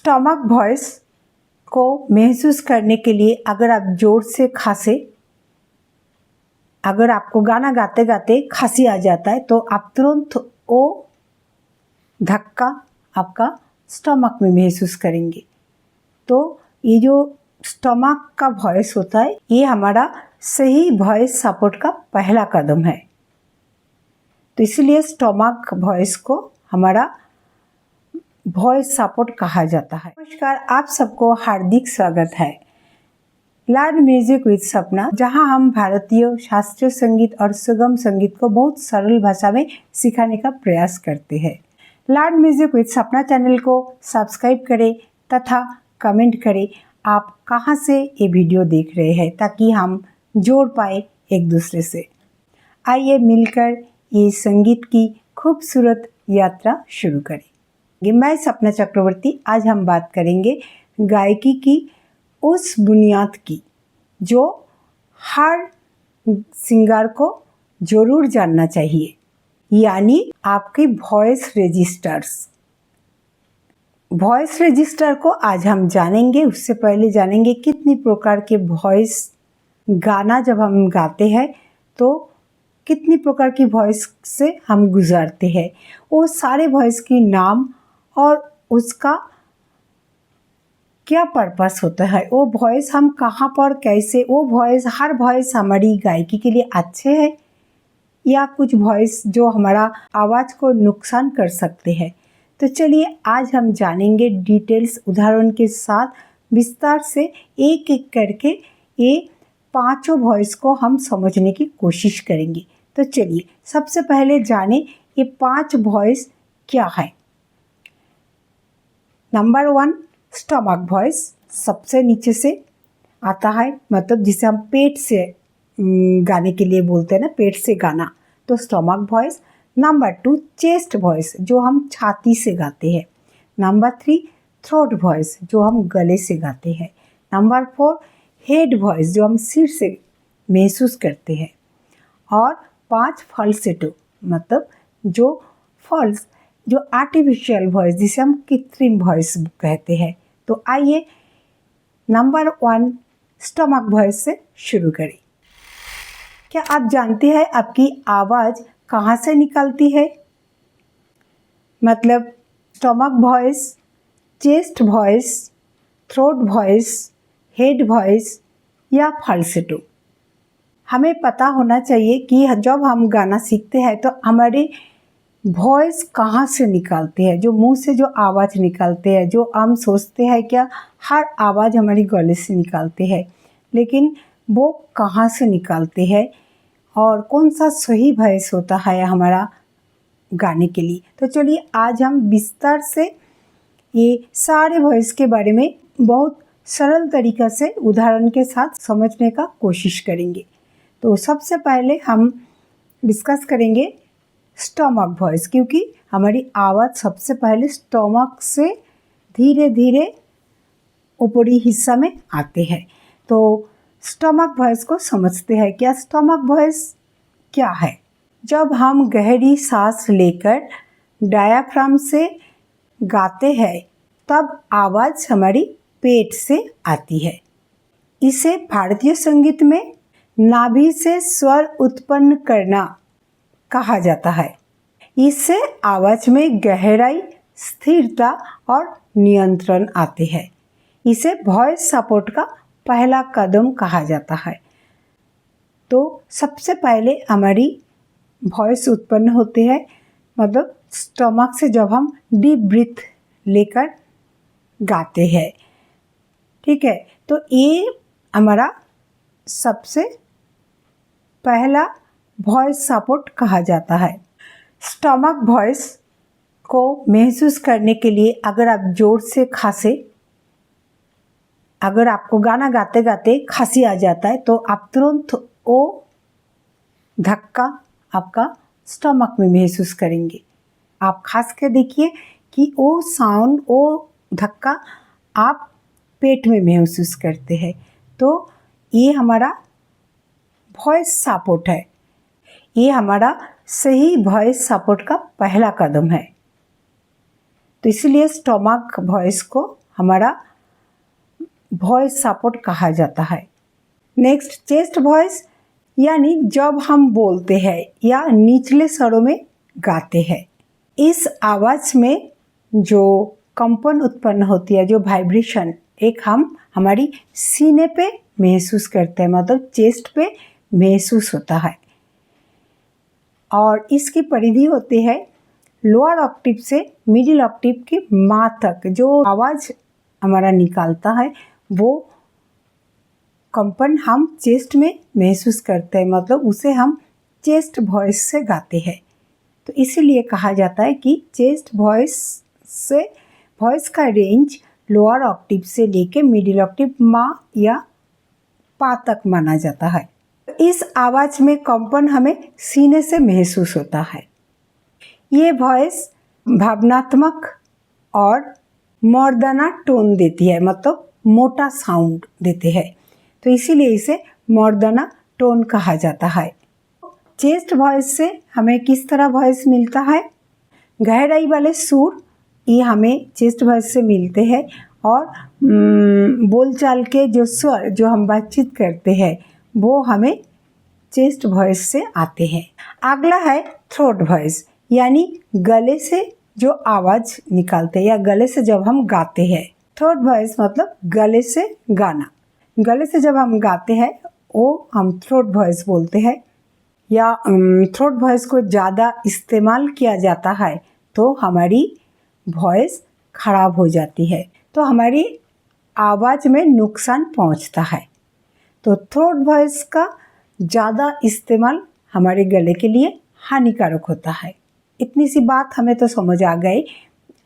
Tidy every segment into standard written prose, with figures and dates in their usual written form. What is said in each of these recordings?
Stomach voice को महसूस करने के लिए अगर आप जोर से खांसे, अगर आपको गाना गाते गाते खांसी आ जाता है तो आप तुरंत वो धक्का आपका स्टमक में महसूस करेंगे। तो ये जो स्टमक का वॉइस होता है ये हमारा सही वॉइस सपोर्ट का पहला कदम है। तो इसलिए स्टमक वॉइस को हमारा वॉइस सपोर्ट कहा जाता है। नमस्कार, आप सबको हार्दिक स्वागत है लर्न म्यूजिक विद सपना, जहां हम भारतीय शास्त्रीय संगीत और सुगम संगीत को बहुत सरल भाषा में सिखाने का प्रयास करते हैं। लर्न म्यूजिक विद सपना चैनल को सब्सक्राइब करें तथा कमेंट करें आप कहां से ये वीडियो देख रहे हैं, ताकि हम जोड़ पाए एक दूसरे से। आइए मिलकर ये संगीत की खूबसूरत यात्रा शुरू करें। मैं सपना चक्रवर्ती। आज हम बात करेंगे गायकी की उस बुनियाद की जो हर सिंगर को जरूर जानना चाहिए, यानी आपके वॉइस रजिस्टर्स। वॉइस रजिस्टर को आज हम जानेंगे। उससे पहले जानेंगे कितनी प्रकार के वॉइस गाना जब हम गाते हैं तो कितनी प्रकार की वॉइस से हम गुजारते हैं, वो सारे वॉइस के नाम और उसका क्या पर्पस होता है, वो वॉइस हम कहाँ पर कैसे, वो वॉइस हर वॉइस हमारी गायकी के लिए अच्छे है या कुछ वॉइस जो हमारा आवाज़ को नुकसान कर सकते हैं। तो चलिए आज हम जानेंगे डिटेल्स उदाहरण के साथ विस्तार से एक एक करके ये पांचों वॉइस को हम समझने की कोशिश करेंगे। तो चलिए सबसे पहले जाने ये 5 वॉइस क्या है। नंबर 1 स्टमक वॉइस, सबसे नीचे से आता है, मतलब जिसे हम पेट से गाने के लिए बोलते हैं ना, पेट से गाना, तो stomach voice. Number 2 chest voice, जो हम छाती से गाते हैं। नंबर 3 थ्रोट वॉइस, जो हम गले से गाते हैं। नंबर 4 हेड वॉइस, जो हम सिर से महसूस करते हैं। और 5 फॉल्सेटो, मतलब जो फॉल्स, जो आर्टिफिशियल वॉइस, जिसे हम कृत्रिम वॉइस कहते हैं। तो आइए नंबर 1 स्टमक वॉइस से शुरू करें। क्या आप जानते हैं आपकी आवाज़ कहाँ से निकलती है? मतलब stomach voice, chest voice, throat voice, head voice या फॉल्सेटो। हमें पता होना चाहिए कि जब हम गाना सीखते हैं तो हमारे वॉइस कहाँ से निकलते हैं, जो मुंह से जो आवाज़ निकलते हैं, जो हम सोचते हैं क्या हर आवाज़ हमारी गले से निकलते हैं, लेकिन वो कहाँ से निकलते हैं और कौन सा सही वॉइस होता है हमारा गाने के लिए। तो चलिए आज हम विस्तार से ये सारे वॉइस के बारे में बहुत सरल तरीक़ा से उदाहरण के साथ समझने का कोशिश करेंगे। तो सबसे पहले हम डिस्कस करेंगे स्टमक वॉइस, क्योंकि हमारी आवाज़ सबसे पहले स्टमक से धीरे धीरे ऊपरी हिस्सा में आते हैं। तो स्टमक वॉइस को समझते हैं। क्या स्टमक वॉइस क्या है? जब हम गहरी सांस लेकर डायाफ्राम से गाते हैं तब आवाज़ हमारी पेट से आती है। इसे भारतीय संगीत में नाभि से स्वर उत्पन्न करना कहा जाता है। इससे आवाज़ में गहराई, स्थिरता और नियंत्रण आते हैं। इसे वॉइस सपोर्ट का पहला कदम कहा जाता है। तो सबसे पहले हमारी वॉइस उत्पन्न होती है, मतलब स्टमक से जब हम डीप ब्रीथ लेकर गाते हैं। ठीक है, तो ये हमारा सबसे पहला वॉइस सपोर्ट कहा जाता है। स्टमक वॉइस को महसूस करने के लिए अगर आप जोर से खांसे, अगर आपको गाना गाते गाते खांसी आ जाता है तो आप तुरंत वो धक्का आपका स्टमक में महसूस करेंगे। आप खास के देखिए कि वो साउंड, वो धक्का आप पेट में महसूस करते हैं। तो ये हमारा वॉइस सपोर्ट है, ये हमारा सही वॉइस सपोर्ट का पहला कदम है। तो इसलिए स्टमक वॉइस को हमारा वॉइस सपोर्ट कहा जाता है। नेक्स्ट चेस्ट वॉइस, यानी जब हम बोलते हैं या निचले स्वरों में गाते हैं, इस आवाज़ में जो कंपन उत्पन्न होती है, जो वाइब्रेशन, एक हम हमारी सीने पे महसूस करते हैं, मतलब चेस्ट पे महसूस होता है। और इसकी परिधि होती है लोअर ऑक्टेव से मिडिल ऑक्टेव की माँ तक। जो आवाज़ हमारा निकालता है वो कंपन हम चेस्ट में महसूस करते हैं, मतलब उसे हम चेस्ट वॉइस से गाते हैं। तो इसीलिए कहा जाता है कि चेस्ट वॉइस से वॉइस का रेंज लोअर ऑक्टेव से लेके मिडिल ऑक्टेव माँ या पा तक माना जाता है। इस आवाज़ में कंपन हमें सीने से महसूस होता है। ये वॉइस भावनात्मक और मर्दाना टोन देती है, मतलब मोटा साउंड देते हैं, तो इसीलिए इसे मर्दाना टोन कहा जाता है। चेस्ट वॉइस से हमें किस तरह वॉइस मिलता है? गहराई वाले सुर ये हमें चेस्ट वॉइस से मिलते हैं, और बोलचाल के जो स्वर जो हम बातचीत करते हैं वो हमें चेस्ट वॉइस से आते हैं। अगला है थ्रोट वॉइस, यानी गले से जो आवाज़ निकालते हैं या गले से जब हम गाते हैं। थ्रोट वॉइस मतलब गले से गाना। गले से जब हम गाते हैं वो हम थ्रोट वॉइस बोलते हैं। या थ्रोट वॉइस को ज़्यादा इस्तेमाल किया जाता है तो हमारी वॉइस खराब हो जाती है, तो हमारी आवाज़ में नुकसान पहुंचता है। तो थ्रोट वॉइस का ज़्यादा इस्तेमाल हमारे गले के लिए हानिकारक होता है। इतनी सी बात हमें तो समझ आ गई।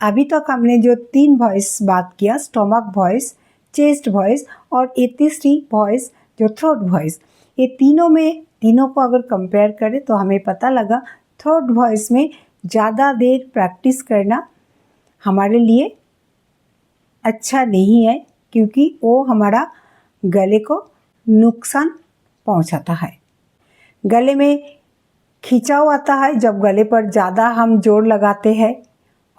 अभी तक हमने जो 3 वॉइस बात किया, स्टमक वॉइस, चेस्ट वॉइस और ये तीसरी वॉइस जो थ्रोट वॉइस, ये तीनों को अगर कंपेयर करें तो हमें पता लगा थ्रोट वॉइस में ज़्यादा देर प्रैक्टिस करना हमारे लिए अच्छा नहीं है, क्योंकि वो हमारा गले को नुकसान पहुंचाता है। गले में खिंचाव आता है जब गले पर ज़्यादा हम जोर लगाते हैं,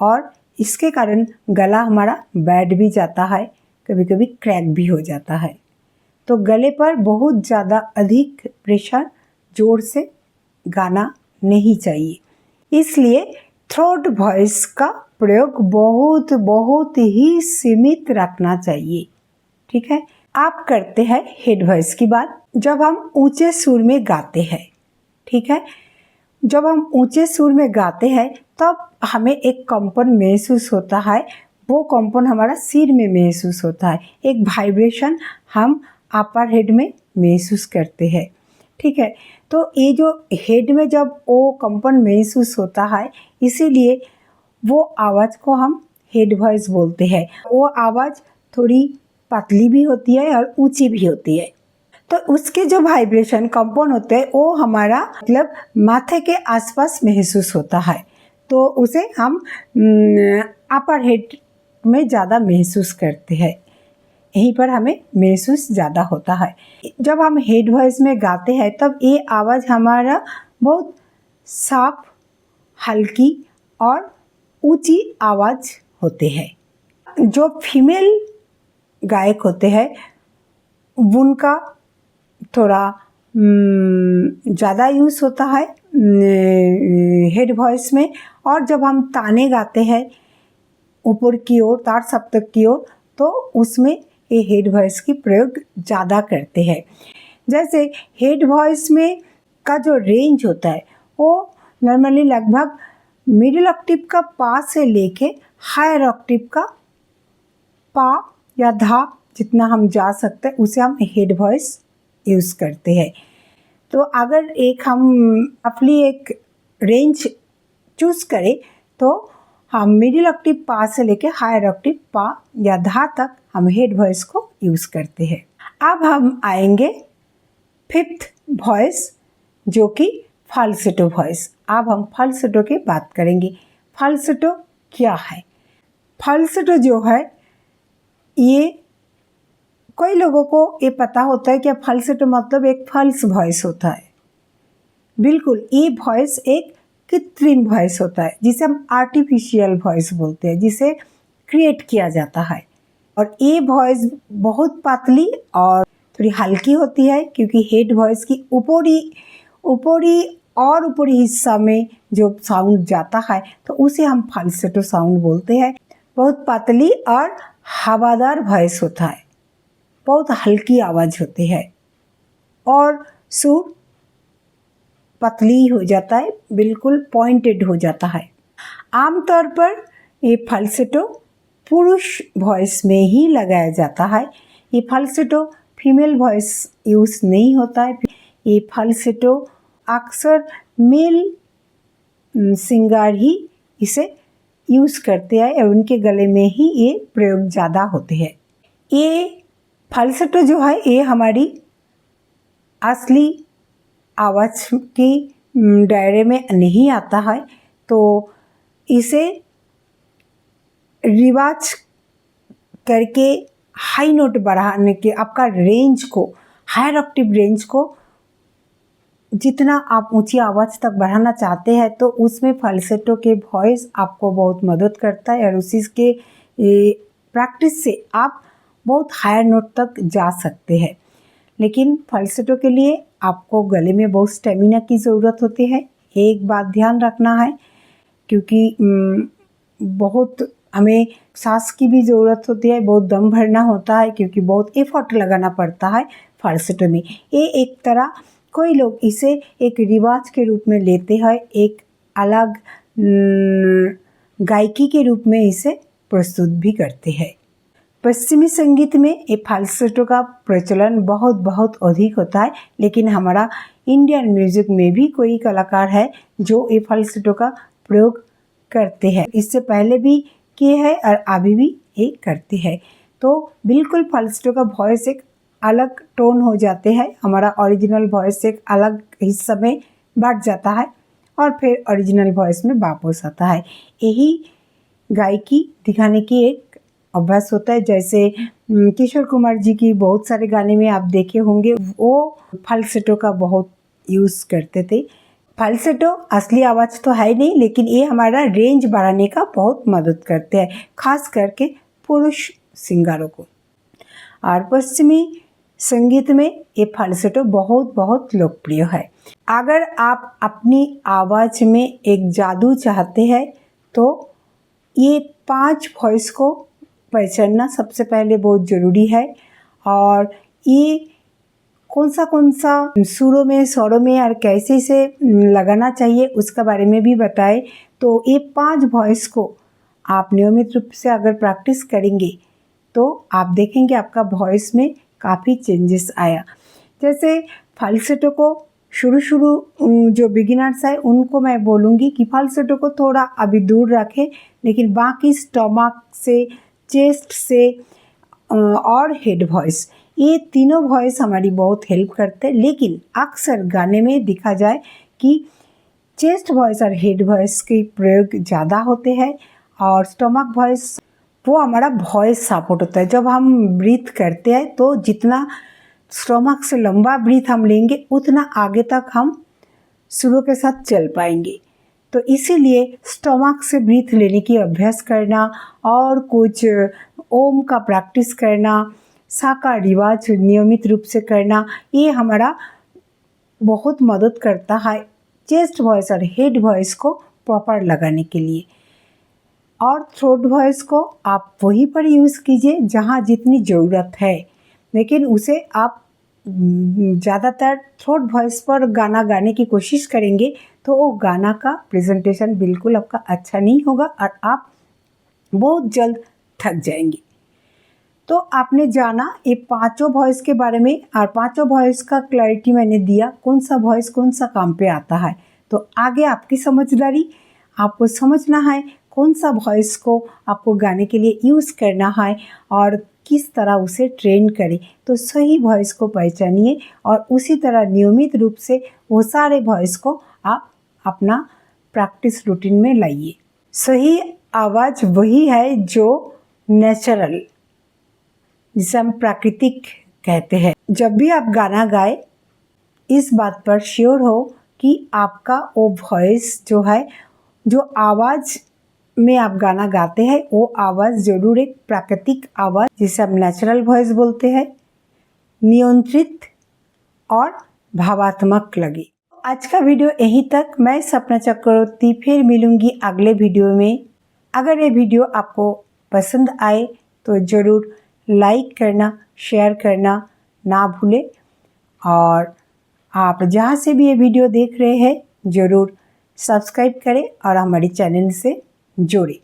और इसके कारण गला हमारा बैठ भी जाता है, कभी कभी क्रैक भी हो जाता है। तो गले पर बहुत ज़्यादा अधिक प्रेशर जोर से गाना नहीं चाहिए। इसलिए थ्रोट वॉइस का प्रयोग बहुत ही सीमित रखना चाहिए। ठीक है, आप करते हैं हेड वॉइस की बात। जब हम ऊंचे सुर में गाते हैं, ठीक है, जब हम ऊंचे सुर में गाते हैं तब हमें एक कंपन महसूस होता है। वो कंपन हमारा सिर में महसूस होता है, एक वाइब्रेशन हम अपर हेड में महसूस करते हैं। ठीक है, तो ये जो हेड में जब वो कंपन महसूस होता है, इसीलिए वो आवाज़ को हम हेड वॉइस बोलते हैं। वो आवाज़ थोड़ी पतली भी होती है और ऊंची भी होती है, तो उसके जो वाइब्रेशन कंपन होते हैं वो हमारा मतलब माथे के आसपास महसूस होता है, तो उसे हम अपर हेड में ज़्यादा महसूस करते हैं, यहीं पर हमें महसूस ज़्यादा होता है। जब हम हेड वॉइस में गाते हैं तब ये आवाज़ हमारा बहुत साफ, हल्की और ऊंची आवाज़ होते हैं। जो फीमेल गायक होते हैं उनका थोड़ा ज़्यादा यूज़ होता है हेड वॉइस में, और जब हम ताने गाते हैं ऊपर की ओर, तार सप्तक की ओर, तो उसमें ये हेड वॉइस की प्रयोग ज़्यादा करते हैं। जैसे हेड वॉइस में का जो रेंज होता है वो नॉर्मली लगभग मिडिल ऑक्टेव का पा से लेके हायर ऑक्टेव का पा या धा जितना हम जा सकते हैं उसे हम हेड वॉइस यूज़ करते हैं। तो अगर हम अपनी एक रेंज चूज़ करें तो हम मिडिल ऑक्टेव पा से लेके हायर ऑक्टेव पा या धा तक हम हेड वॉइस को यूज़ करते हैं। अब हम आएंगे 5th वॉइस जो कि फाल्सेटो वॉइस। अब हम फाल्सेटो की बात करेंगे। फाल्सेटो क्या है? फाल्सेटो जो है ये कई लोगों को ये पता होता है कि फाल्सेटो मतलब एक फॉल्स वॉइस होता है। बिल्कुल, ये वॉइस एक कृत्रिम वॉइस होता है जिसे हम आर्टिफिशियल वॉइस बोलते हैं, जिसे क्रिएट किया जाता है। और ए वॉइस बहुत पतली और थोड़ी हल्की होती है, क्योंकि हेड वॉइस की ऊपरी हिस्सा में जो साउंड जाता है तो उसे हम फाल्सेटो साउंड बोलते हैं। बहुत पतली और हवादार वॉइस होता है, बहुत हल्की आवाज़ होती है और सुर पतली हो जाता है, बिल्कुल पॉइंटेड हो जाता है। आमतौर पर ये फाल्सेटो पुरुष वॉइस में ही लगाया जाता है। ये फाल्सेटो फीमेल वॉइस यूज़ नहीं होता है। ये फाल्सेटो अक्सर मेल सिंगर ही इसे यूज़ करते हैं और उनके गले में ही ये प्रयोग ज़्यादा होते हैं। ये फाल्सेटो जो है ये हमारी असली आवाज़ की दायरे में नहीं आता है, तो इसे रिवाज करके हाई नोट बढ़ाने के आपका रेंज को, हायर ऑक्टेव रेंज को जितना आप ऊंची आवाज़ तक बढ़ाना चाहते हैं तो उसमें फाल्सेटो के वॉइस आपको बहुत मदद करता है और उसी के प्रैक्टिस से आप बहुत हायर नोट तक जा सकते हैं। लेकिन फाल्सेटो के लिए आपको गले में बहुत स्टेमिना की ज़रूरत होती है। एक बात ध्यान रखना है, क्योंकि बहुत हमें सांस की भी ज़रूरत होती है, बहुत दम भरना होता है, क्योंकि बहुत एफर्ट लगाना पड़ता है फाल्सेटो में। ये एक तरह कोई लोग इसे एक रिवाज के रूप में लेते हैं, एक अलग गायकी के रूप में इसे प्रस्तुत भी करते हैं। पश्चिमी संगीत में ये फाल्सेटो का प्रचलन बहुत बहुत अधिक होता है, लेकिन हमारा इंडियन म्यूजिक में भी कोई कलाकार है जो ये फाल्सेटो का प्रयोग करते हैं। इससे पहले भी किए हैं और अभी भी ये करते हैं। तो बिल्कुल फाल्सेटो का वॉइस एक अलग टोन हो जाते हैं, हमारा ओरिजिनल वॉइस एक अलग हिस्सा में बढ़ जाता है और फिर ओरिजिनल वॉइस में वापस आता है। यही गायकी दिखाने की एक अभ्यास होता है। जैसे किशोर कुमार जी की बहुत सारे गाने में आप देखे होंगे, वो फाल्सेटो का बहुत यूज़ करते थे। फाल्सेटो असली आवाज़ तो है नहीं, लेकिन ये हमारा रेंज बढ़ाने का बहुत मदद करते हैं, खास करके पुरुष सिंगरों को। और पश्चिमी संगीत में ये फाल्सेटो बहुत बहुत लोकप्रिय है। अगर आप अपनी आवाज़ में एक जादू चाहते हैं तो ये 5 वॉइस को पहचानना सबसे पहले बहुत ज़रूरी है, और ये कौन सा सुरों में, स्वरों में और कैसे से लगाना चाहिए उसका बारे में भी बताए। तो ये 5 वॉइस को आप नियमित रूप से अगर प्रैक्टिस करेंगे तो आप देखेंगे आपका वॉइस में काफ़ी चेंजेस आया। जैसे फाल्सेटो को शुरू जो बिगिनर्स है उनको मैं बोलूँगी कि फाल्सेटो को थोड़ा अभी दूर रखें, लेकिन बाकी स्टमक से, चेस्ट से और हेड वॉइस, ये तीनों वॉइस हमारी बहुत हेल्प करते हैं। लेकिन अक्सर गाने में देखा जाए कि चेस्ट वॉइस और हेड वॉइस के प्रयोग ज़्यादा होते हैं और स्टमक वॉइस वो हमारा वॉइस सपोर्ट होता है। जब हम ब्रीथ करते हैं तो जितना स्टमक से लंबा ब्रीथ हम लेंगे उतना आगे तक हम सुरों के साथ चल पाएंगे। तो इसीलिए स्टमक से ब्रीथ लेने की अभ्यास करना और कुछ ओम का प्रैक्टिस करना, सा का रिवाज नियमित रूप से करना, ये हमारा बहुत मदद करता है चेस्ट वॉइस और हेड वॉइस को प्रॉपर लगाने के लिए। और थ्रोट वॉइस को आप वहीं पर यूज़ कीजिए जहाँ जितनी ज़रूरत है, लेकिन उसे आप ज़्यादातर थ्रोट वॉइस पर गाना गाने की कोशिश करेंगे तो वो गाना का प्रेजेंटेशन बिल्कुल आपका अच्छा नहीं होगा और आप बहुत जल्द थक जाएंगे। तो आपने जाना ये 5 वॉइस के बारे में और 5 वॉइस का क्लैरिटी मैंने दिया, कौन सा वॉइस कौन सा काम पे आता है। तो आगे आपकी समझदारी, आपको समझना है कौन सा वॉइस को आपको गाने के लिए यूज़ करना है और किस तरह उसे ट्रेन करें। तो सही वॉइस को पहचानिए और उसी तरह नियमित रूप से वो सारे वॉइस को आप अपना प्रैक्टिस रूटीन में लाइए। सही आवाज़ वही है जो नेचुरल, जिसे हम प्राकृतिक कहते हैं। जब भी आप गाना गाए इस बात पर श्योर हो कि आपका वो वॉइस जो है, जो आवाज़ में आप गाना गाते हैं वो आवाज़ ज़रूर एक प्राकृतिक आवाज़, जिसे हम नेचुरल वॉइस बोलते हैं, नियंत्रित और भावात्मक लगे। आज का वीडियो यहीं तक। मैं सपना चक्रवर्ती फिर मिलूँगी अगले वीडियो में। अगर ये वीडियो आपको पसंद आए तो ज़रूर लाइक करना, शेयर करना ना भूलें, और आप जहाँ से भी ये वीडियो देख रहे हैं ज़रूर सब्सक्राइब करें और हमारे चैनल से जुड़ें।